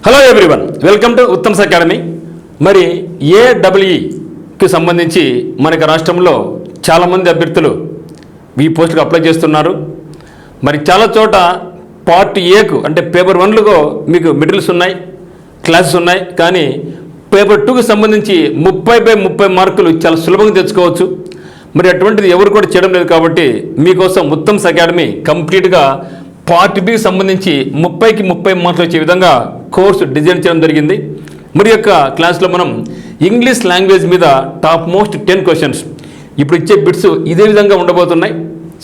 Hello everyone, welcome to Uttam's academy. మరి ఏడబ్ల్యూఈకి సంబంధించి మనకి రాష్ట్రంలో చాలామంది అభ్యర్థులు ఈ పోస్టుకు అప్లై చేస్తున్నారు. మరి చాలా చోట పార్ట్ ఏకు అంటే పేపర్ 1లకు మీకు మెటీరియల్స్ ఉన్నాయి, క్లాసెస్ ఉన్నాయి. కానీ పేపర్ 2కి సంబంధించి 30/30 మార్కులు చాలా సులభంగా తెచ్చుకోవచ్చు. మరి అటువంటిది ఎవరు కూడా చేయడం లేదు. కాబట్టి మీకోసం ఉత్తమ్స్ అకాడమీ కంప్లీట్గా పార్ట్ బికి సంబంధించి 30కి 30 మార్కులు వచ్చే విధంగా కోర్సు డిజైన్ చేయడం జరిగింది. మరి యొక్క క్లాస్లో మనం ఇంగ్లీష్ లాంగ్వేజ్ మీద టాప్ మోస్ట్ 10 క్వశ్చన్స్ ఇప్పుడు ఇచ్చే బిట్స్ ఇదే విధంగా ఉండబోతున్నాయి.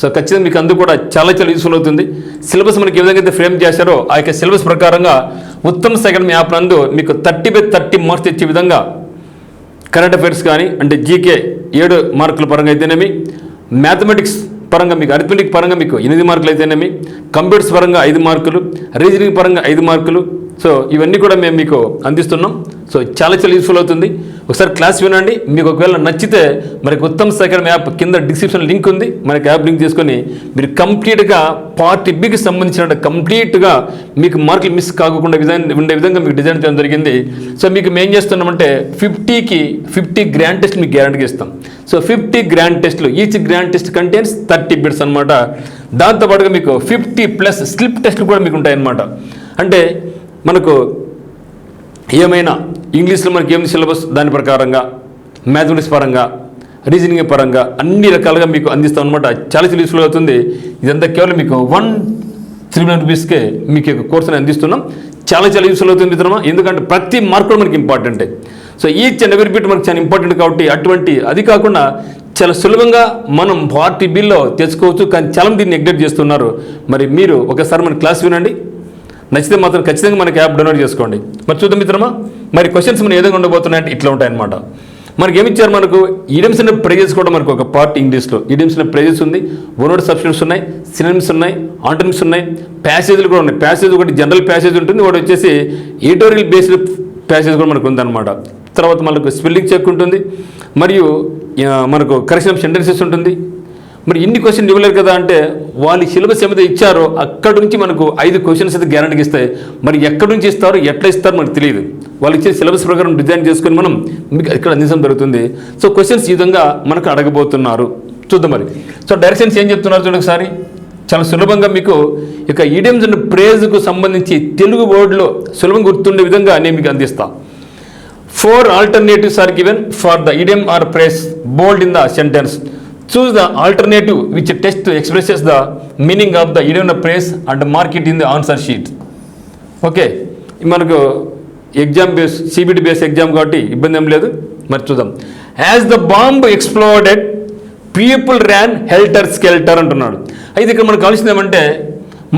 సో ఖచ్చితంగా మీకు అందరూ కూడా చాలా యూస్ఫుల్ అవుతుంది. సిలబస్ మనకి ఏ విధంగా అయితే ఫ్రేమ్ చేశారో ఆ యొక్క సిలబస్ ప్రకారంగా ఉత్తమ్స్ అకాడమీ యాప్ నందు మీకు 30/30 మార్క్స్ తెచ్చే విధంగా కరెంట్ అఫైర్స్ కానీ అంటే జీకే 7 మార్కుల పరంగా అయితేనేమి, మ్యాథమెటిక్స్ పరంగా మీకు అరిథమెటిక్ పరంగా మీకు 8 మార్కులు అయితేనేమి, కంప్యూటర్స్ పరంగా 5 మార్కులు, రీజనింగ్ పరంగా 5 మార్కులు. సో ఇవన్నీ కూడా మేము మీకు అందిస్తున్నాం. సో చాలా యూస్ఫుల్ అవుతుంది. ఒకసారి క్లాస్ వినండి. మీకు ఒకవేళ నచ్చితే మనకి ఉత్తమ్స్ అకాడమీ యాప్ కింద డిస్క్రిప్షన్ లింక్ ఉంది. మనకి యాప్ లింక్ తీసుకొని మీరు కంప్లీట్గా పార్ట్ బికి సంబంధించిన కంప్లీట్గా మీకు మార్కులు మిస్ కాకుండా ఉండే విధంగా మీకు డిజైన్ చేయడం జరిగింది. సో మీకు మేము ఏం చేస్తున్నామంటే 50కి 50 గ్రాండ్ టెస్ట్ మీకు గ్యారంటీగా ఇస్తాం. సో 50 గ్రాండ్ టెస్ట్లు, each grand test contents 30 bits అనమాట. దాంతోపాటుగా మీకు 50+ స్లిప్ టెస్ట్లు కూడా మీకు ఉంటాయన్నమాట. అంటే మనకు ఏమైనా ఇంగ్లీష్లో మనకి ఏమి సిలబస్ దాని ప్రకారంగా, మ్యాథమెటిక్స్ పరంగా, రీజనింగ్ పరంగా అన్ని రకాలుగా మీకు అందిస్తాం అనమాట. చాలా యూస్ఫుల్ అవుతుంది. ఇదంతా కేవలం మీకు 139 రూపీస్కే మీకు కోర్సుని అందిస్తున్నాం. చాలా యూస్ఫుల్ అవుతుంది మిత్రమా. ఎందుకంటే ప్రతి మార్క్ కూడా మనకి ఇంపార్టెంటే. So each and every bit మనకి చాలా ఇంపార్టెంట్. కాబట్టి అటువంటి అది కాకుండా చాలా సులభంగా మనం పార్ట్ బిలో తెచ్చుకోవచ్చు. కానీ చాలా దీన్ని నెగ్లెక్ట్ చేస్తున్నారు. మరి మీరు ఒకసారి మన క్లాస్ వినండి. నచ్చితే మాత్రం ఖచ్చితంగా మనకి యాప్ డౌన్లోడ్ చేసుకోండి. మరి చూద్దాం మిత్రమా. మరి క్వశ్చన్స్ మనం ఏ విధంగా ఉండబోతున్నాయంటే ఇట్లా ఉంటాయన్నమాట. మనకి ఏమిచ్చారు, మనకు ఈడియమ్స్ అండ్ ప్రైజెస్ కూడా మనకు ఒక పార్ట్ ఇంగ్లీష్లో ఈడియమ్స్ అండ్ ప్రైజెస్ ఉంది, వర్డ్ సబ్స్టిట్యూట్స్ ఉన్నాయి, సినోనిమ్స్ ఉన్నాయి, ఆంటోనిమ్స్ ఉన్నాయి, ప్యాసేజ్లు కూడా ఉన్నాయి. ప్యాసేజ్ ఒకటి జనరల్ ప్యాసేజ్ ఉంటుంది, ఒకటి వచ్చేసి ఎడిటోరియల్ బేస్డ్ ప్యాసేజ్ కూడా మనకు ఉందన్నమాట. తర్వాత మనకు స్పెల్లింగ్ చెక్ ఉంటుంది, మరియు మనకు కరెక్షన్ ఆఫ్ సెంటెన్సెస్ ఉంటుంది. మరి ఇన్ని క్వశ్చన్లు ఇవ్వలేరు కదా అంటే వాళ్ళు సిలబస్ ఏమైతే ఇచ్చారో అక్కడ నుంచి మనకు 5 క్వశ్చన్స్ అయితే గ్యారంటీకి ఇస్తాయి. మరి ఎక్కడి నుంచి ఇస్తారు, ఎట్లా ఇస్తారు మనకు తెలియదు. వాళ్ళు ఇచ్చే సిలబస్ ప్రకారం డిజైన్ చేసుకొని మనం మీకు ఇక్కడ అందించడం జరుగుతుంది. సో క్వశ్చన్స్ ఈ విధంగా మనకు అడగబోతున్నారు. చూద్దాం మరి. సో డైరెక్షన్స్ ఏం చెప్తున్నారు చూడండి ఒకసారి. చాలా సులభంగా మీకు ఇక ఈడియమ్స్ అండ్ ప్రేజ్కు సంబంధించి తెలుగు వర్డ్లో సులభంగా గుర్తుండే విధంగా నేను మీకు అందిస్తాను. 4 alternatives are given for the idiom or phrase bold in the sentence. Choose the alternative which text expresses the meaning of the idiom or phrase and mark it in the answer sheet. Okay, మనకు exam base CBT base exam కాబట్టి ఇబ్బంది ఏం లేదు. మరి చూద్దాం. As the bomb exploded people ran helter skelter అంటున్నాడు. అయితే ఇక్కడ మనకు కావాల్సింది ఏమంటే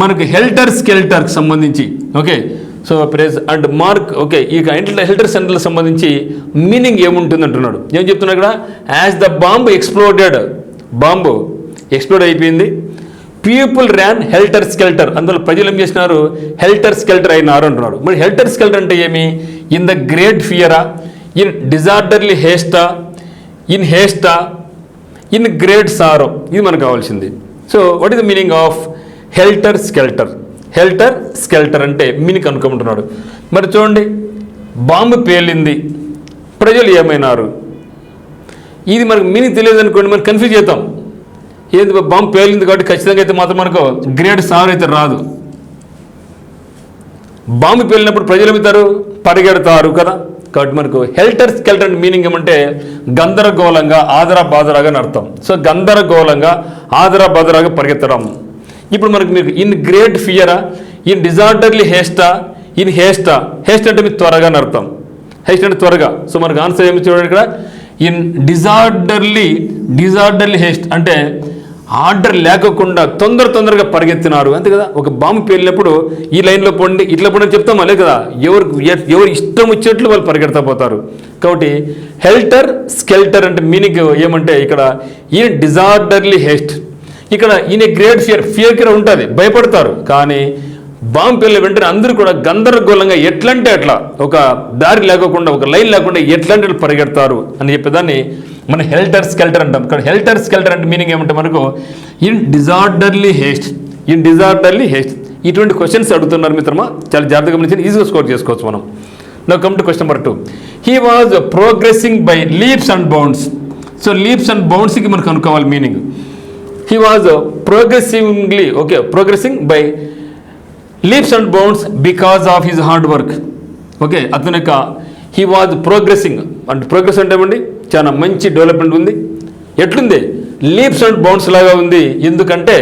మనకు హెల్టర్ స్కెల్టర్కి సంబంధించి okay so praise and mark okay ఇక హెల్టర్ సెంటర్కి సంబంధించి మీనింగ్ ఏముంటుంది అంటున్నాడు. ఏం చెప్తున్నాడు ఇక్కడ, as the bomb exploded, bomb explode అయిపోయింది, పీపుల్ ర్యాన్ హెల్టర్ స్కెల్టర్, అందులో ప్రజలు ఏం చేసినారు, హెల్టర్ స్కెల్టర్ అయినారు అంటున్నాడు. మరి హెల్టర్ స్కెల్టర్ అంటే ఏమి, ఇన్ ద గ్రేట్ ఫియరా, ఇన్ డిజార్డర్లీ హేస్టా, ఇన్ హేస్టా, ఇన్ గ్రేట్ సారో, ఇది మనకు కావాల్సింది. So what is the meaning of helter skelter? Helter skelter అంటే మీనింగ్ అనుకుంటున్నాడు. మరి చూడండి, బాంబు పేలింది, ప్రజలు ఏమైనారు, ఇది మనకు మీనింగ్ తెలియదు అనుకోండి, మనం కన్ఫ్యూజ్ అవుతాం. ఏది బాంబు పేలింది కాబట్టి ఖచ్చితంగా అయితే మాత్రం మనకు గ్రేట్ సార్ అయితే రాదు. బాంబు పేలినప్పుడు ప్రజలు ఏమవుతారు, పరిగెడతారు కదా. కాబట్టి మనకు హెల్టర్ స్కెల్టర్ అంటే మీనింగ్ ఏమంటే గందరగోళంగా ఆదరాబాదరాగా అని అర్థం. సో గందరగోళంగా ఆదరాబాదరాగా పరిగెత్తడం. ఇప్పుడు మనకు మీకు ఇన్ గ్రేట్ ఫియరా, ఇన్ డిజార్డర్లీ హేస్టా, ఇన్ హేస్టా, హేస్ట్ అంటే మీకు త్వరగా అని అర్థం. హేస్ట్ అంటే త్వరగా. సో మనకు ఆన్సర్ ఏమి చూడండి ఇక్కడ, ఇన్ డిజార్డర్లీ హేస్ట్ అంటే ఆర్డర్ లేకుండా తొందరగా పరిగెత్తినారు అంతే కదా. ఒక బాంబు పేలినప్పుడు ఈ లైన్లో పోండి, ఇట్లా పోండి చెప్తాం అలే కదా, ఎవరు ఇష్టం వచ్చేట్లు వాళ్ళు పరిగెడతా పోతారు. కాబట్టి హెల్టర్ స్కెల్టర్ అంటే మీనింగ్ ఏమంటే ఇక్కడ ఈ డిజార్డర్లీ హేస్ట్, ఇక్కడ ఈయన గ్రేట్ ఫియర్ ఉంటుంది, భయపడతారు. కానీ బాంబు పేలిన వెంటనే అందరూ కూడా గందరగోళంగా ఎట్లంటే అట్లా, ఒక దారి లేకుండా, ఒక లైన్ లేకుండా ఎట్లంటే పరిగెడతారు అని చెప్పేదాన్ని మన హెల్టర్ స్కెల్టర్ అంటాం. ఇక్కడ హెల్టర్ స్కెల్టర్ అంటే మీనింగ్ ఏమంటే మనకు in disorderly haste, in disorderly haste ఇటువంటి క్వశ్చన్స్ అడుగుతున్నారు మిత్రమా, చాలా జాగ్రత్తగా గమనించి ఈజీగా స్కోర్ చేసుకోవచ్చు మనం. Now come to question number 2. He was progressing by leaps and bounds. So leaps and బౌండ్స్కి మనకు అనుకోవాలి meaning. He was progressing by leaps and bounds because of his hard work. Okay, అతని యొక్క హీ వాజ్ ప్రోగ్రెసింగ్ అంటే progress అంటే ఏమండి, చాలా మంచి డెవలప్మెంట్ ఉంది. ఎట్లుంది? లీప్స్ అండ్ బౌండ్స్ లాగా ఉంది. ఎందుకంటే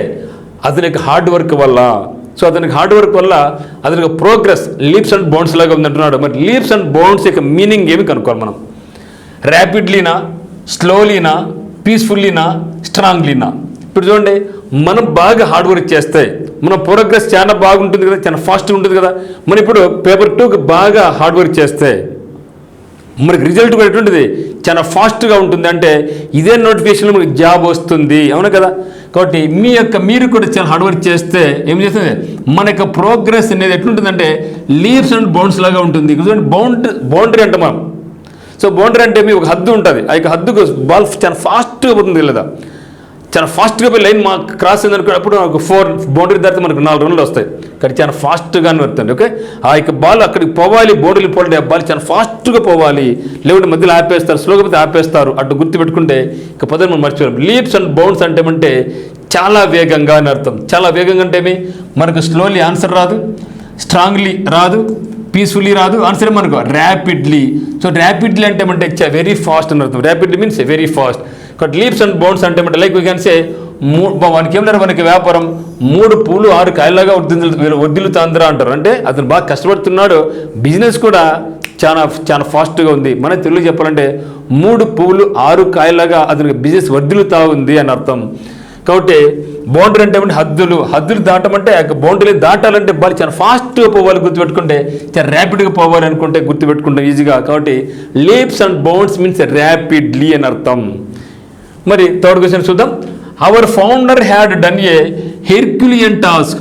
అతని యొక్క హార్డ్ వర్క్ వల్ల. సో అతనికి హార్డ్ వర్క్ వల్ల అతనికి ప్రోగ్రెస్ లీప్స్ అండ్ బౌండ్స్ లాగా ఉంది అంటున్నాడు. మరి లీప్స్ అండ్ బౌండ్స్ యొక్క మీనింగ్ ఏమి కనుక్కోవాలి మనం. ర్యాపిడ్లీనా, స్లోలీనా, పీస్ఫుల్లీనా, స్ట్రాంగ్లీనా? ఇప్పుడు చూడండి, మనం బాగా హార్డ్ వర్క్ చేస్తే మన ప్రోగ్రెస్ చాలా బాగుంటుంది కదా, చాలా ఫాస్ట్గా ఉంటుంది కదా. మనం ఇప్పుడు పేపర్ 2కి బాగా హార్డ్ వర్క్ చేస్తే మనకి రిజల్ట్ కూడా ఎటువంటిది, చాలా ఫాస్ట్గా ఉంటుంది. అంటే ఇదే నోటిఫికేషన్లో మనకి జాబ్ వస్తుంది, అవునా కదా. కాబట్టి మీరు కూడా చాలా హార్డ్ వర్క్ చేస్తే ఏం చేస్తుంది, మన యొక్క ప్రోగ్రెస్ అనేది ఎట్లుంటుందంటే లీప్స్ అండ్ బౌండ్స్ లాగా ఉంటుంది. బౌండరీ అంటే మనం, సో బౌండరీ అంటే మీ ఒక హద్దు ఉంటుంది, ఆ యొక్క హద్దుకు బాల్ చాలా ఫాస్ట్గా పోతుంది లేదా, చాలా ఫాస్ట్గా పోయి లైన్ మా క్రాస్ అయిందనుకో, అప్పుడు ఒక 4 బౌండరీ దాటితే మనకు 4 రన్లు వస్తాయి. కానీ చాలా ఫాస్ట్గా వస్తుంది. ఓకే, ఆ యొక్క బాల్ అక్కడికి పోవాలి, బౌండరీ పోవాలి, ఆ బాల్ చాలా ఫాస్ట్గా పోవాలి, లేకుంటే మధ్యలో ఆపేస్తారు, స్లోగా పోతే ఆపేస్తారు. అటు గుర్తుపెట్టుకుంటే ఇక పదవి మనం మర్చిపోయాం. లీప్స్ అండ్ బౌండ్స్ అంటే చాలా వేగంగా అని అర్థం. చాలా వేగంగా అంటే మనకు స్లోలీ ఆన్సర్ రాదు, స్ట్రాంగ్లీ రాదు, పీస్ఫుల్లీ రాదు. ఆన్సర్ మనకు ర్యాపిడ్లీ. సో ర్యాపిడ్లీ అంటే వెరీ ఫాస్ట్ అని అర్థం. Rapidly means very fast. కాబట్టి లీప్స్ అండ్ బౌండ్స్ అంటే లైక్ వీ క్యాన్ సే, వానికి ఏమన్నారు, మనకి వ్యాపారం 3 పూలు 6 కాయలాగా వర్ధిల్లుతాందిరా అంటారు. అంటే అతను బాగా కష్టపడుతున్నాడు, బిజినెస్ కూడా చాలా చాలా ఫాస్ట్గా ఉంది. మన తెలుగు చెప్పాలంటే 3 పువ్వులు 6 కాయలాగా అతనికి బిజినెస్ వర్ధిల్లుతా ఉంది అని అర్థం. కాబట్టి బౌండరీ అంటే హద్దులు దాటమంటే బౌండరీ దాటాలంటే బాగా చాలా ఫాస్ట్గా పోవాలి, గుర్తుపెట్టుకుంటే చాలా ర్యాపిడ్గా పోవాలి అనుకుంటే గుర్తుపెట్టుకుంటాం ఈజీగా. కాబట్టి leaps and bounds means rapidly అని అర్థం. మరి థర్డ్ క్వశ్చన్ చూద్దాం. Our founder had done a herculean task.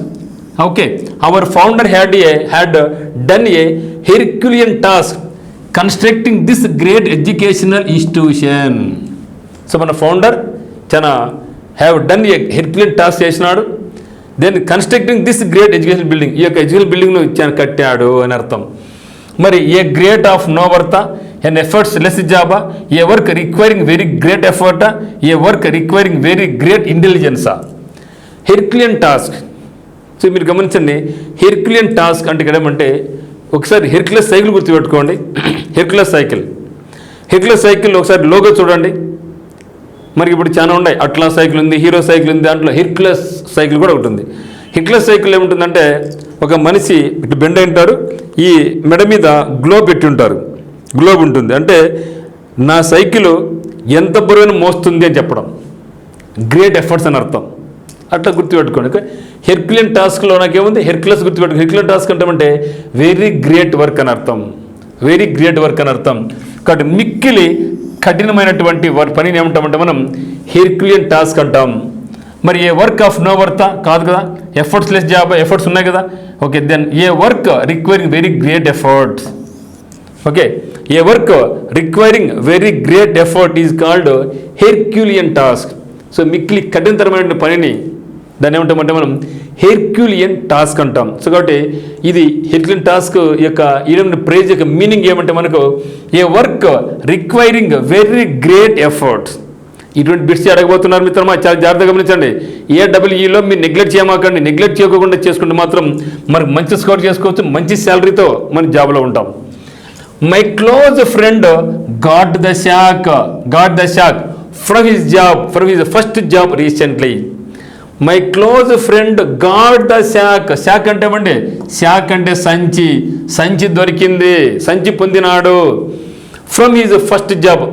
Okay, our founder had done a herculean task constructing this great educational institution. So మన ఫౌండర్ చాలా డన్ ఏ హెర్క్యులియన్ టాస్క్ చేసినాడు. Then constructing this great education building, ఈ యొక్క education బిల్డింగ్ను చాలా కట్టాడు అని అర్థం. మరి ఏ గ్రేట్ ఆఫ్ నో వర్తా, an efforts less job, a work requiring very great effort, a work requiring very great intelligence. Herculean task. So మీరు గమనించండి, హెర్క్యులియన్ టాస్క్ అంటే ఇక్కడ ఏమంటే, ఒకసారి హెర్క్యులస్ సైకిల్ గుర్తుపెట్టుకోండి. హెర్క్యులస్ సైకిల్ ఒకసారి లోగో చూడండి. మనకి ఇప్పుడు చాలా ఉన్నాయి, అట్లా సైకిల్ ఉంది, హీరో సైకిల్ ఉంది, దాంట్లో హెర్క్యులస్ సైకిల్ కూడా ఉంటుంది. హెర్క్యులస్ సైకిల్ ఏముంటుందంటే, ఒక మనిషి ఇటు బెండ్ ఉంటారు, ఈ మెడ మీద గ్లోబ్ ఉంటుంది. అంటే నా సైకిల్ ఎంత బరువును మోస్తుంది అని చెప్పడం, గ్రేట్ ఎఫర్ట్స్ అని అర్థం. అట్లా గుర్తుపెట్టుకోండి. హెర్క్యులియన్ టాస్క్లో నాకేముంది, హెర్క్యులస్ గుర్తుపెట్టుకో. హెర్క్యులియన్ టాస్క్ అంటే వెరీ గ్రేట్ వర్క్ అని అర్థం, వెరీ గ్రేట్ వర్క్ అని అర్థం. కాబట్టి మిక్కిలి కఠినమైనటువంటి పనిని ఏమంటామంటే మనం హెర్క్యులియన్ టాస్క్ అంటాం. మరి ఏ వర్క్ ఆఫ్ నో వర్తా కాదు కదా, ఎఫర్ట్స్ లెస్ జాబ్, ఎఫర్ట్స్ ఉన్నాయి కదా. Okay, then a work requiring very great efforts. Okay, a work requiring very great effort is called herculean task. So మిక్కిలి కఠినతరమైన పనిని దాన్ని ఏమంటామంటే మనం హెర్క్యులియన్ టాస్క్ అంటాం. సో కాబట్టి ఇది హెర్క్యులియన్ టాస్క్ యొక్క ప్రైజ్ యొక్క మీనింగ్ ఏమంటే మనకు a work requiring very great efforts. ఇటువంటి బిట్స్ అడగబోతున్నారు మిత్రమా, చాలా జాగ్రత్తగా గమనించండి. ఏడబ్ల్యూఈలో మీరు నెగ్లెక్ట్ చేయమాకండి. నెగ్లెక్ట్ చేయకుండా చేసుకుంటే మాత్రం మనకు మంచి స్కోర్ చేసుకోవచ్చు, మంచి శాలరీతో మన జాబ్లో ఉంటాం. My close friend got the shock from his first job recently. My close friend got the shock అంటే ఏమండి, షాక్ అంటే సంచి దొరికింది, సంచి పొందినాడు. ఫ్రమ్ హిజ్ ఫస్ట్ జాబ్,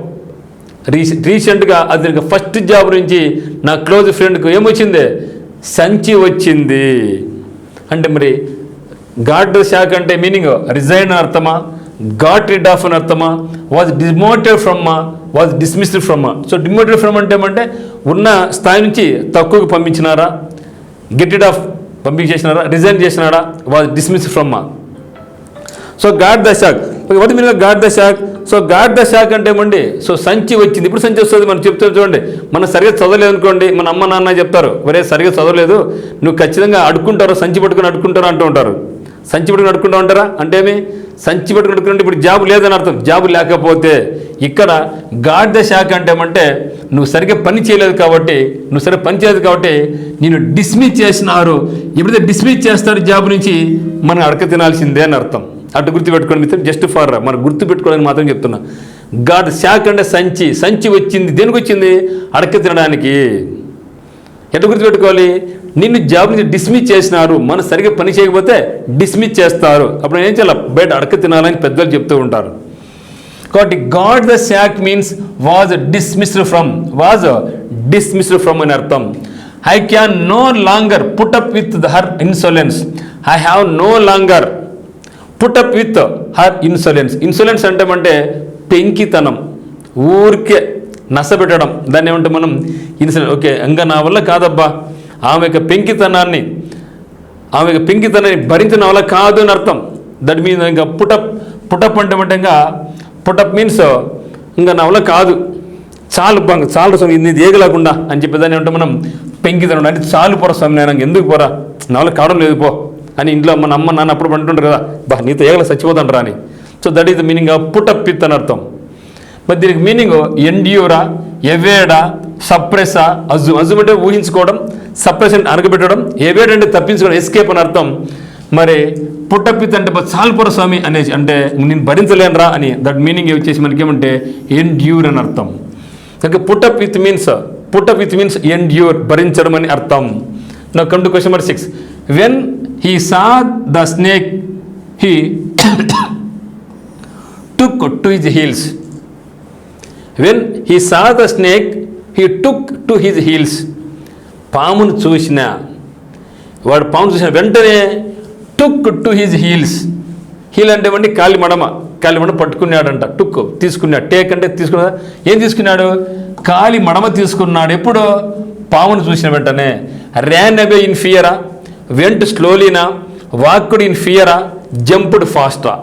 రీసెంట్గా అతనికి ఫస్ట్ జాబ్ నుంచి నా క్లోజ్ ఫ్రెండ్కు ఏమొచ్చింది, సంచి వచ్చింది. అంటే మరి గాట్ ద షాక్ అంటే మీనింగ్ రిజైన్ అని అర్థమా, గాట్ రిడ్ ఆఫ్ అని అర్థమా, was demoted from, was dismissed from. So demoted from అంటే ఏమంటే ఉన్న స్థాయి నుంచి తక్కువకు పంపించినారా, గెట్ రిడ్ ఆఫ్ పంపించేసినారా, రిజైన్ చేసినారా, was dismissed from. So got the shock వాటి మీద got the shock. So got the shock అంటే ఏమండి, సో సంచి వచ్చింది. ఇప్పుడు సంచి వస్తుంది మనం చెప్తాం చూడండి. మనం సరిగ్గా చదవలేదు అనుకోండి, మన అమ్మ నాన్న చెప్తారు, ఒరే సరిగ్గా చదవలేదు, నువ్వు ఖచ్చితంగా అడుక్కుంటారు, సంచి పట్టుకుని అడుక్కుంటారు అంటూ ఉంటారు. సంచి పట్టుకుని అడుక్కుంటా ఉంటారా అంటే ఏమి, సంచి పట్టుకుని అడుక్కుంటే ఇప్పుడు జాబు లేదని అర్థం. జాబు లేకపోతే ఇక్కడ గాడ్ ద షాక్ అంటే ఏమంటే నువ్వు సరిగ్గా పని చేయలేదు కాబట్టి, నువ్వు సరిగ్గా పని చేయలేదు కాబట్టి నేను డిస్మిస్ చేసినారు. ఎప్పుడైతే డిస్మిస్ చేస్తారు జాబ్ నుంచి, మనం అడక తినాల్సిందే అని అర్థం. అటు గుర్తుపెట్టుకోండి మిత్రులు, జస్ట్ ఫర్ మనం గుర్తుపెట్టుకోవడానికి మాత్రం చెప్తున్నా. గాడ్ షాక్ అంటే సంచి. సంచి వచ్చింది దేనికి వచ్చింది, అడక తినడానికి. ఎట్లా గుర్తుపెట్టుకోవాలి, నిన్ను జాబ్ నుంచి డిస్మిస్ చేసినారు, మనం సరిగ్గా పని చేయకపోతే డిస్మిస్ చేస్తారు. అప్పుడు ఏం చేయాలి, బయట అడక తినాలని పెద్దలు చెప్తూ ఉంటారు. కాబట్టి got the shock means was dismissed from అని అర్థం. I can no longer put up with her insolence. I have no longer put up with her insolence. Insolence అంటే పెంకితనం, ఊరికే నసపెట్టడం, దాన్ని ఏమంటే మనం ఇన్సోలెన్స్. ఓకే, ఇంకా నా వల్ల కాదబ్బా, ఆమె యొక్క పెంకితనాన్ని భరించిన వల్ల కాదు అని అర్థం. దట్ మీన్స్ ఇంకా పుటప్ అంటే ఇంకా పుటప్ మీన్స్ ఇంకా నా వల్ల కాదు, చాలు స్వామి ఇది ఏగలేకుండా అని చెప్పేదాన్ని అంటే మనం పెంకితనం. అంటే చాలు పోరా స్వామి, నేను ఎందుకు పోరా, నా వల్ల కావడం లేదు పో అని ఇంట్లో మన అమ్మ నాన్న అప్పుడు అంటుంటారు కదా, బా నీతో ఏగల చచ్చిపోతాంటారా అని. So that is the meaning of put up with అని అర్థం. మరి దీనికి మీనింగ్ ఎండ్యూరా, ఎవేడా, సప్రెసా. అజుమ్ అంటే ఊహించుకోవడం, సప్రెస్ అంటే అరగబెట్టడం, ఎవేడ్ అంటే తప్పించుకోవడం, ఎస్కేప్ అని అర్థం. మరి పుట్టపిత్ అంటే చాలుపుర స్వామి అనేసి అంటే నేను భరించలేనురా అని. దట్ మీనింగ్ వచ్చేసి మనకి ఏమంటే ఎండ్యూర్ అని అర్థం. ఓకే, పుట్టపిత్ మీన్స్ ఎండ్యూర్, భరించడం అని అర్థం. Now come to question number 6. When he saw the snake he took to his heels. When he saw the snake he took to his heels. పామును చూసిన వెంటనే took to his heels. Heel అంటే ఏమండి కాలి మడమ పట్టుకున్నాడంట. టుక్ తీసుకున్నాడు, టేక్ అంటే తీసుకున్నా. ఏం తీసుకున్నాడు, కాలి మడమ తీసుకున్నాడు. ఎప్పుడు, పామును చూసిన వెంటనే. ర్యాన్ అవే ఇన్ ఫియరా, వెంట్ స్లోలీనా, వాక్డ్ ఇన్ ఫియరా, జంప్డ్ ఫాస్టా.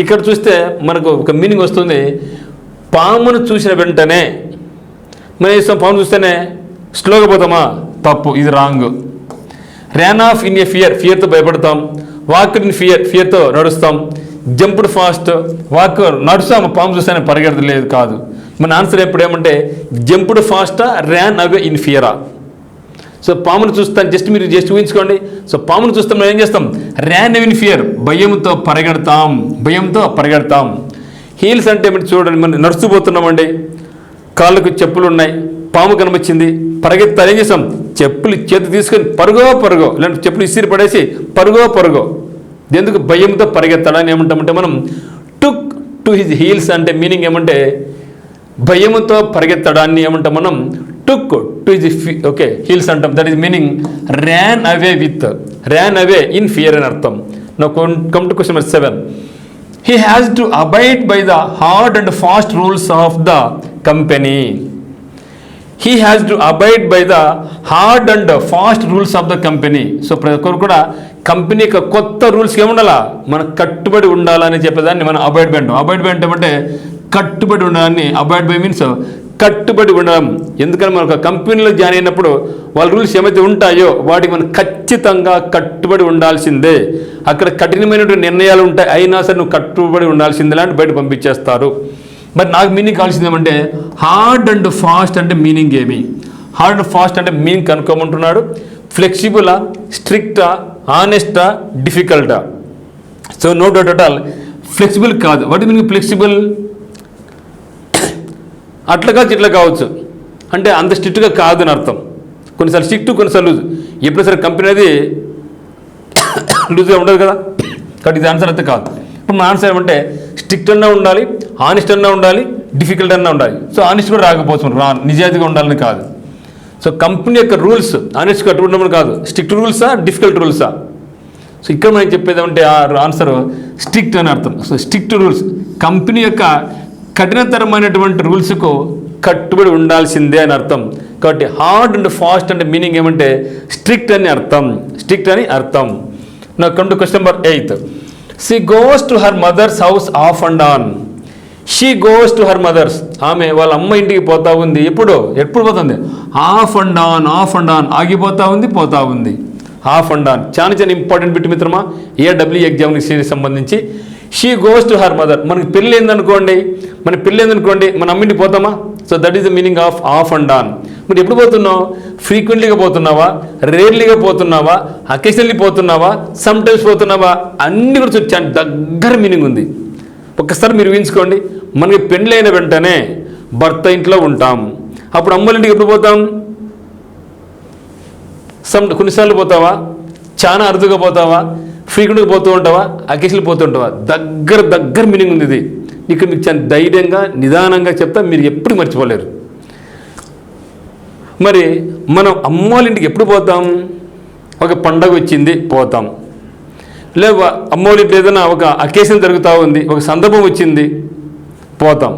ఇక్కడ చూస్తే మనకు ఒక మీనింగ్ వస్తుంది. పామును చూసిన వెంటనే మనం ఇస్తాం, పామును చూస్తేనే స్లోగా పోతామా, తప్పు, ఇది wrong. Ran off in a ఫియర్తో భయపడతాం. వాక్డ్ ఇన్ ఫియర్తో నడుస్తాం. జంప్డ్ ఫాస్ట్, నడుస్తాము, పాము చూస్తేనే పరిగెడతలేదు కాదు. మన ఆన్సర్ ఎప్పుడు ఏమంటే జంప్డ్ ఫాస్టా, ర్యాన్ అవే ఇన్ ఫియరా. సో పామును చూస్తాను, మీరు జస్ట్ ఊహించుకోండి. సో పామును చూస్తాం, మనం ఏం చేస్తాం, ర్యాన్ అవే ఇన్ ఫియర్, భయంతో పరిగెడతాం. హీల్స్ అంటే ఏమిటి చూడండి, మనం నడుచుపోతున్నామండి, కాళ్ళకు చెప్పులు ఉన్నాయి, పాము కనిపించింది, పరిగెత్తాలి. ఏం చేస్తాం, చెప్పులు చేతి తీసుకొని పరుగో ఇలాంటి చెప్పులు ఇసిరి పడేసి పరుగో. ఎందుకు, భయంతో పరిగెత్తాడని ఏమంటామంటే మనం టుక్ టు హిజ్ హీల్స్ అంటే మీనింగ్ ఏమంటే భయంతో పరిగెత్తడాన్ని ఏమంటాం మనం టుక్ టు హిజ్ హీల్స్ అంటాం. That is meaning Ryan away in fear అని అర్థం. Now come to question number 7. He has to abide by the hard and fast rules of the company. He has to abide by the hard and fast rules of the company. So ప్రతి ఒక్కరు కూడా company యొక్క కొత్త rules ఏముండాలా, మనకు కట్టుబడి ఉండాలని చెప్పేదాన్ని మనం అబాయిడ్ బై అంటాం. అబాయిడ్ బై అంటే కట్టుబడి ఉండాలని. అబాయిడ్ బై మీన్స్ కట్టుబడి ఉండడం. ఎందుకని మనకు కంపెనీలో జాయిన్ అయినప్పుడు వాళ్ళ రూల్స్ ఏమైతే ఉంటాయో వాటికి మనం ఖచ్చితంగా కట్టుబడి ఉండాల్సిందే. అక్కడ కఠినమైనటువంటి నిర్ణయాలు ఉంటాయి, అయినా సరే నువ్వు కట్టుబడి ఉండాల్సిందే అని బయట పంపించేస్తారు. మరి నాకు మీనింగ్ కావాల్సింది ఏమంటే హార్డ్ అండ్ ఫాస్ట్ అంటే మీనింగ్ ఏమి, హార్డ్ అండ్ ఫాస్ట్ అంటే మీనింగ్ కనుక్కోమంటున్నాడు. ఫ్లెక్సిబులా, స్ట్రిక్టా, ఆనెస్టా, డిఫికల్టా. So no doubt at all flexible కాదు. వాట్ మీనింగ్ ఫ్లెక్సిబుల్, అట్లా కావచ్చు ఇట్లా కావచ్చు అంటే అంత స్ట్రిక్ట్గా కాదు అని అర్థం. కొన్నిసార్లు స్ట్రిక్ట్, కొన్నిసార్లు లూజ్. ఎప్పుడు సరే కంపెనీ అది లూజ్గా ఉండదు కదా, కాబట్టి ఇది ఆన్సర్ అయితే కాదు. ఇప్పుడు మన ఆన్సర్ ఏమంటే స్ట్రిక్ట్ అన్నా ఉండాలి, ఆనెస్ట్ అన్నా ఉండాలి, డిఫికల్ట్ అన్నా ఉండాలి. సో ఆనెస్ట్ కూడా రాకపోవచ్చు, నిజాయితీగా ఉండాలని కాదు. సో కంపెనీ యొక్క రూల్స్ ఆనెస్ట్ కట్టుకుంటామని కాదు, స్ట్రిక్ట్ రూల్సా, డిఫికల్ట్ రూల్సా. సో ఇక్కడ మనం చెప్పేది ఏమంటే ఆన్సర్ స్ట్రిక్ట్ అని అర్థం. సో స్ట్రిక్ట్ రూల్స్, కంపెనీ యొక్క కఠినతరమైనటువంటి రూల్స్కు కట్టుబడి ఉండాల్సిందే అని అర్థం. కాబట్టి హార్డ్ అండ్ ఫాస్ట్ అంటే మీనింగ్ ఏమంటే స్ట్రిక్ట్ అని అర్థం. Now come to question number 8. She goes to her mother's house off and on. She goes to her mother's, ఆమె వాళ్ళ అమ్మ ఇంటికి పోతా ఉంది. ఎప్పుడు పోతుంది? Off and on, off and on, ఆగిపోతా ఉంది, పోతా ఉంది. ఆఫ్ అండ్ ఆన్ చాలా చాలా ఇంపార్టెంట్ బిట్ మిత్రమా ఏడబ్ల్యూ ఎగ్జామినేషన్ సంబంధించి. She goes to her mother. మనకి పెళ్ళి ఏందనుకోండి, మన అమ్మింటికి పోతామా? So that is the meaning of and on. మరి ఎప్పుడు పోతున్నావు? ఫ్రీక్వెంట్లీగా పోతున్నావా, రేర్లీగా పోతున్నావా, అకేషనల్లీ పోతున్నావా, సమ్ టైమ్స్ పోతున్నావా, అన్ని కూడా చాలా దగ్గర మీనింగ్ ఉంది. ఒక్కసారి మీరు ఊహించుకోండి, మనకి పెళ్ళైన వెంటనే భర్త ఇంట్లో ఉంటాం. అప్పుడు అమ్మల ఇంటికి ఎప్పుడు పోతాం? కొన్నిసార్లు పోతావా, చాలా అరుదుగా పోతావా, ఫ్రీక్వెంట్గా పోతూ ఉంటావా, అకేషన్లు పోతూ ఉంటావా? దగ్గర మీనింగ్ ఉంది ఇది. ఇక్కడ మీకు చాలా ధైర్యంగా నిదానంగా చెప్తా, మీరు ఎప్పుడు మర్చిపోలేరు. మరి మనం అమ్మ వాళ్ళ ఇంటికి ఎప్పుడు పోతాం? ఒక పండగ వచ్చింది పోతాం, లేదా అమ్మ వాళ్ళ ఇంట్లో ఏదైనా ఒక అకేషన్ జరుగుతూ ఉంది, ఒక సందర్భం వచ్చింది పోతాం,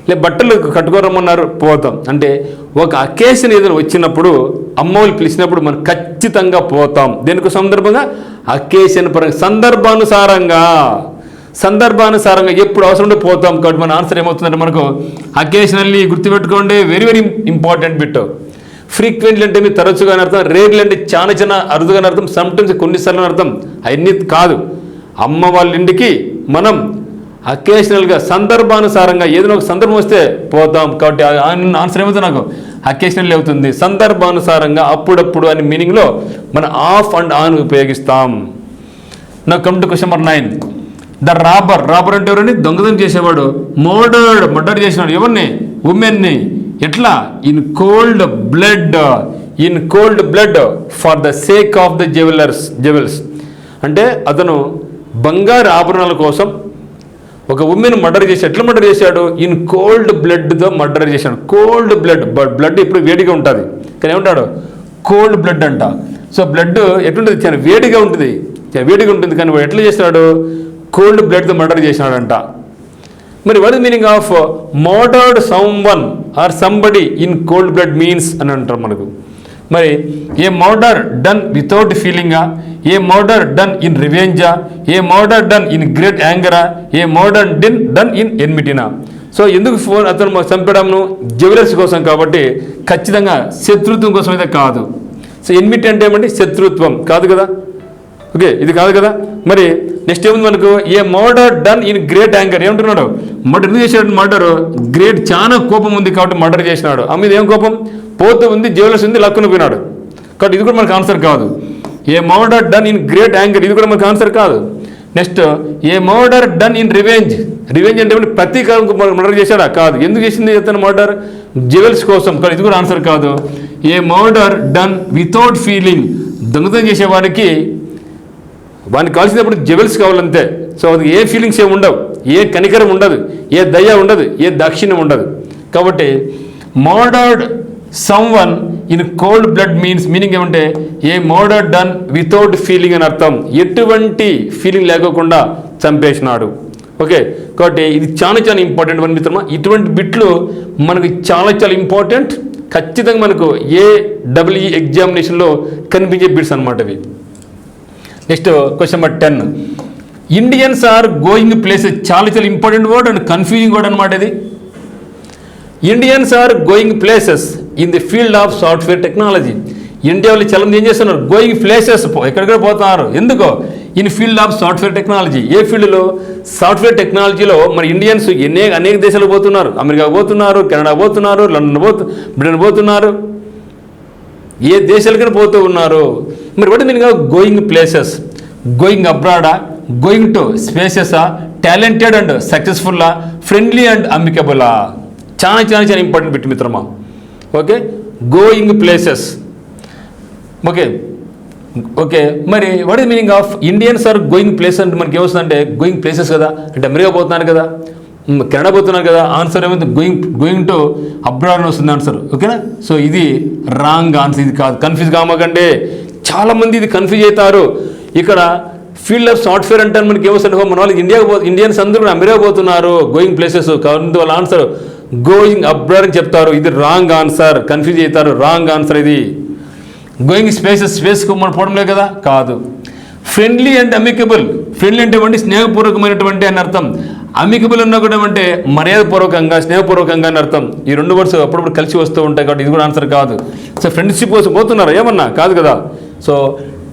లేదా బట్టలు కట్టుకోరమ్మన్నారు పోతాం. అంటే ఒక అకేషన్ ఏదైనా వచ్చినప్పుడు అమ్మ వాళ్ళు పిలిచినప్పుడు మనం ఖచ్చితంగా పోతాం. దేనికి సందర్భంగా? అకేషన్ పరంగా, సందర్భానుసారంగా ఎప్పుడు అవసరం ఉంటే పోతాం. కాబట్టి మన ఆన్సర్ ఏమవుతుందంటే మనకు అకేషనల్లీ. గుర్తుపెట్టుకోండి, very very important bit. Frequently అంటే మీరు తరచుగా అని అర్థం, రేర్లీ అంటే చాలా అరుదుగా అని అర్థం, సమ్టైమ్స్ కొన్నిసార్లు అని అర్థం. అవన్నీ కాదు. అమ్మ వాళ్ళ ఇంటికి మనం అకేషనల్గా సందర్భానుసారంగా ఏదైనా ఒక సందర్భం వస్తే పోతాం. కాబట్టి ఆన్సర్ ఏమవుతుంది నాకు? అకేషనల్లీ అవుతుంది. సందర్భానుసారంగా, అప్పుడప్పుడు అనే మీనింగ్లో మనం ఆఫ్ అండ్ ఆన్ ఉపయోగిస్తాం. నా come to question number 9. The robber అంటే ఎవరని? దొంగతనం చేసేవాడు. మర్డర్ చేసినాడు. ఎవరిని? ఉమెన్ని. ఎట్లా? In cold blood for the sake of the jewels. అంటే అతను బంగారు ఆభరణాల కోసం ఒక ఉమెన్ మర్డర్ చేసి, ఎట్లా మర్డర్ చేశాడు? ఇన్ కోల్డ్ బ్లడ్తో మర్డర్ చేశాడు. కోల్డ్ బ్లడ్ ఇప్పుడు వేడిగా ఉంటుంది, కానీ ఏమంటాడు? కోల్డ్ బ్లడ్ అంట. సో బ్లడ్ ఎట్లుంటుంది? చాలా వేడిగా ఉంటుంది, కానీ వాడు ఎట్లా చేస్తాడు? కోల్డ్ బ్లడ్తో మర్డర్ చేసినాడంట. మరి what is meaning of murdered someone or somebody in cold blood means అని అంటారు మనకు. మరి ఏ మర్డర్ డన్ వితౌట్ ఫీలింగా, ఏ మర్డర్ డన్ ఇన్ రివెంజా, a murder done in great యాంగరా, a murder done in ఎన్మిటీనా. So ఎందుకు అతను చంపడంను? జ్యువెలర్స్ కోసం, కాబట్టి ఖచ్చితంగా శత్రుత్వం కోసం అయితే కాదు. సో ఎన్మిటీ అంటే ఏమండి? శత్రుత్వం కాదు కదా. ఓకే, ఇది కాదు కదా. మరి నెక్స్ట్ ఏముంది మనకు? A murder done in great anger. ఏమంటున్నాడు? మర్డర్ ఎందుకు చేశాడు? మర్డర్ గ్రేట్, చాలా కోపం ఉంది కాబట్టి మర్డర్ చేసినాడు. ఆ మీద ఏం కోపం? పోతూ ఉంది, జ్యువెలర్స్ ఉంది, లక్కున పోయినాడు. కాబట్టి ఇది కూడా మనకు ఆన్సర్ కాదు. A murder done in great anger, ఇది కూడా మనకు ఆన్సర్ కాదు. Next a murder done in revenge అంటే ప్రతీకారం మర్డర్ చేశాడా? కాదు. ఎందుకు చేసింది అతను మర్డర్? జ్యువెల్స్ కోసం, కానీ ఇది కూడా ఆన్సర్ కాదు. A murder done without feeling, దొంగతనం చేసేవాడికి వానికి కావాల్సినప్పుడు జ్యువెల్స్ కావాలంతే. సో అది ఏ ఫీలింగ్స్ ఏమి ఉండవు, ఏ కనికరం ఉండదు, ఏ దయ ఉండదు, ఏ దాక్షిణ్యం ఉండదు. కాబట్టి murdered someone in cold blood meaning ఏమంటే ఏ మర్డర్ డన్ వితౌట్ ఫీలింగ్ అని అర్థం. ఎటువంటి ఫీలింగ్ లేకోకుండా చంపేసినాడు. ఓకే, కాబట్టి ఇది చాలా ఇంపార్టెంట్ మన మిత్రమా. ఇటువంటి బిట్లు మనకి చాలా ఇంపార్టెంట్. ఖచ్చితంగా మనకు ఏడబ్ల్యూఈ ఎగ్జామినేషన్లో కనిపించే బిట్స్ అనమాట ఇవి. Next question number 10. Indians are going places. చాలా important word and confusing word అనమాట ఇది. Indians are going places in the field of software technology. India వాళ్ళు చాలా మంది ఏం చేస్తున్నారు? గోయింగ్ ప్లేసెస్, ఎక్కడెక్కడ పోతున్నారు. ఎందుకో? In field of software technology. A ఫీల్డ్లో? సాఫ్ట్వేర్ టెక్నాలజీలో మన ఇండియన్స్ అనేక దేశాలు పోతున్నారు. అమెరికా పోతున్నారు, కెనడా పోతున్నారు, బ్రిటన్ పోతున్నారు, ఏ దేశాలకైనా పోతూ ఉన్నారు. మరి వాటి మీనింగ్ గోయింగ్ ప్లేసెస్, గోయింగ్ అబ్రాడా, గోయింగ్ టు స్పేసెసా, టాలెంటెడ్ అండ్ సక్సెస్ఫుల్లా, ఫ్రెండ్లీ అండ్ అమికబులా. చాలా ఇంపార్టెంట్ బిట్ మిత్రమా. Okay, going places. ఓకే మరి what is meaning of Indians are going places అంటే మనకి ఏమొస్తుందంటే గోయింగ్ ప్లేసెస్ కదా, అంటే అమెరికా పోతున్నారు కదా, కెనడా పోతున్నారు కదా. ఆన్సర్ ఏమైంది? గోయింగ్ టు అబ్రాడ్ అని వస్తుంది ఆన్సర్. ఓకేనా. సో ఇది రాంగ్ ఆన్సర్, ఇది కాదు. కన్ఫ్యూజ్ కామాకండి. చాలామంది ఇది కన్ఫ్యూజ్ అవుతారు. ఇక్కడ ఫీల్డ్ ఆఫ్ సాఫ్ట్వేర్ అంటే మనకి ఏమొస్తుంది? మన వాళ్ళకి ఇండియన్స్ అందరూ అమెరికా పోతున్నారు, గోయింగ్ ప్లేసెస్. కాబట్టి వాళ్ళ ఆన్సర్ గోయింగ్ అబ్రాడ్ అని చెప్తారు. ఇది రాంగ్ ఆన్సర్, కన్ఫ్యూజ్ అవుతారు. రాంగ్ ఆన్సర్ ఇది. గోయింగ్ స్పేసెస్, స్పేస్కు మనం పోవడం లేదు కదా, కాదు. Friendly and amicable. ఫ్రెండ్లీ అంటే స్నేహపూర్వకమైనటువంటి అని అర్థం. అమికబుల్ అన్న కూడా అంటే మర్యాదపూర్వకంగా, స్నేహపూర్వకంగా అని అర్థం. ఈ రెండు వర్డ్స్ అప్పుడప్పుడు కలిసి వస్తూ ఉంటాయి కాబట్టి ఇది కూడా ఆన్సర్ కాదు. సో ఫ్రెండ్షిప్ కోసం పోతున్నారు ఏమన్నా కాదు కదా. So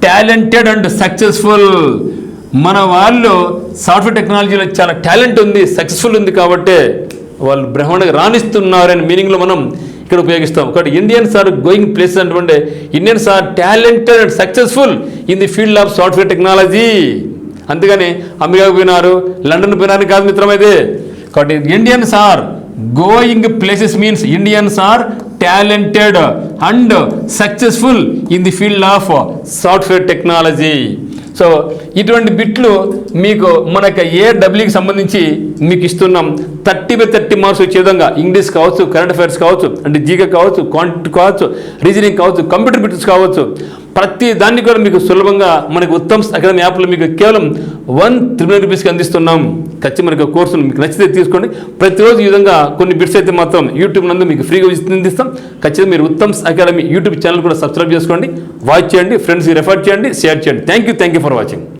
talented and successful. మన వాళ్ళు సాఫ్ట్వేర్ టెక్నాలజీలో చాలా టాలెంట్ ఉంది, సక్సెస్ఫుల్ ఉంది కాబట్టి వాళ్ళు బ్రహ్మాండంగా రాణిస్తున్నారు అనే మీనింగ్లో మనం ఇక్కడ ఉపయోగిస్తాం. ఒకటి ఇండియన్స్ ఆర్ గోయింగ్ ప్లేసెస్ అంటే Indians are talented and successful in the field of software technology. అంతేగాని అమెరికాకు పోయినారు, లండన్ పోయినారు కాదు మిత్రమైతే. కాబట్టి Indians are going places means Indians are talented and successful in the field of software technology. So ఇటువంటి బిట్లు మీకు మనకు AWకి సంబంధించి మీకు ఇస్తున్నాం. 30/30 మార్క్స్ వచ్చే విధంగా ఇంగ్లీష్ కావచ్చు, కరెంట్ అఫైర్స్ కావచ్చు, అంటే జీకే కావచ్చు, క్వాంటిటీ కావచ్చు, రీజనింగ్ కావచ్చు, కంప్యూటర్ బిట్స్ కావచ్చు, ప్రతి దాన్ని కూడా మీకు సులభంగా మనకు ఉత్తమ్ అకాడమీ యాప్లో మీకు కేవలం 139 రూపీస్కి అందిస్తున్నాం. ఖచ్చితంగా మనకు కోర్సులు మీకు నచ్చితే తీసుకోండి. ప్రతిరోజు ఈ విధంగా కొన్ని బిట్స్ అయితే మాత్రం యూట్యూబ్ నందు మీకు ఫ్రీగా అందిస్తాం. ఖచ్చితంగా మీరు ఉత్తమ్ అకాడమీ యూట్యూబ్ ఛానల్ కూడా సబ్స్క్రైబ్ చేసుకోండి, వాచ్ చేయండి, ఫ్రెండ్స్కి రెఫర్ చేయండి, షేర్ చేయండి. Thank you for watching.